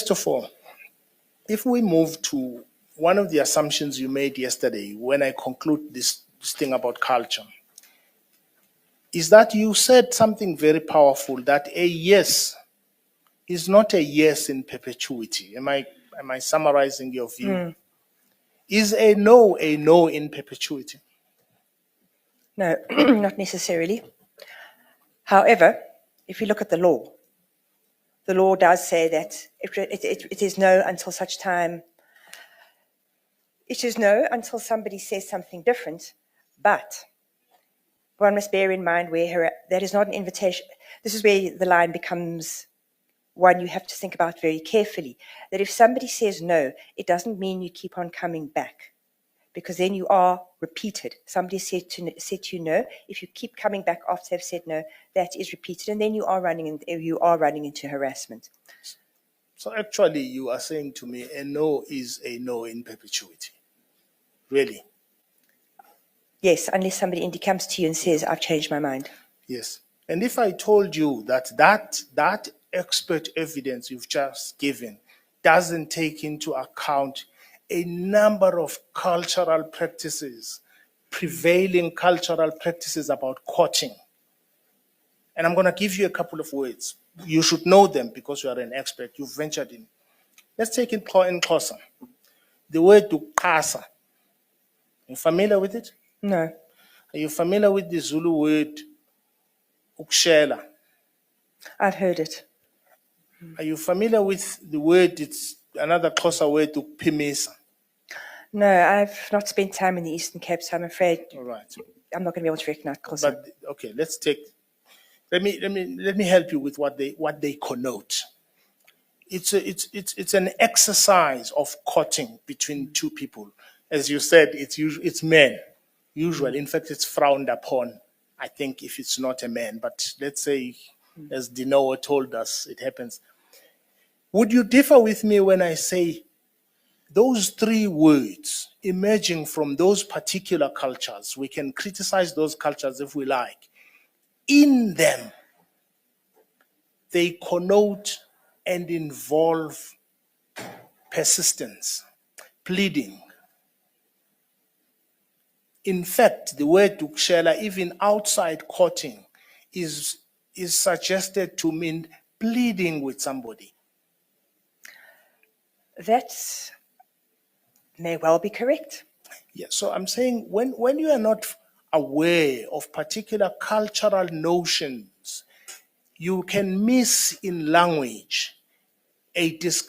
first of all, if we move to one of the assumptions you made yesterday when I conclude this thing about culture, is that you said something very powerful, that a yes is not a yes in perpetuity. Am I summarizing your view? Is a no in perpetuity? No, not necessarily. However, if you look at the law does say that it is no until such time. It is no until somebody says something different, but one must bear in mind where that is not an invitation. This is where the line becomes one you have to think about very carefully. That if somebody says no, it doesn't mean you keep on coming back, because then you are repeated. Somebody said to you no. If you keep coming back after they've said no, that is repeated, and then you are running into harassment. So actually, you are saying to me, a no is a no in perpetuity. Really? Yes, unless somebody comes to you and says, I've changed my mind. Yes. And if I told you that expert evidence you've just given doesn't take into account a number of cultural practices, prevailing cultural practices about courting, and I'm going to give you a couple of words. You should know them because you are an expert. You've ventured in. Let's take it in Xhosa. The word "uqasa." You familiar with it? No. Are you familiar with the Zulu word "ukushela"? I've heard it. Are you familiar with the word, it's another Xhosa word, "ukuphimisa"? No, I've not spent time in the Eastern Cape, so I'm afraid All right. I'm not going to be able to recognize Xhosa. But okay, let me help you with what they connote. It's an exercise of courting between two people. As you said, it's men, usually. In fact, it's frowned upon, I think, if it's not a man. But let's say, as Dinoa told us, it happens. Would you differ with me when I say those three words emerging from those particular cultures? We can criticize those cultures if we like. In them, they connote and involve persistence, pleading. In fact, the word "ukushela", even outside courting, is suggested to mean pleading with somebody. That may well be correct. Yeah, so I'm saying when you are not aware of particular cultural notions, you can miss in language a discussion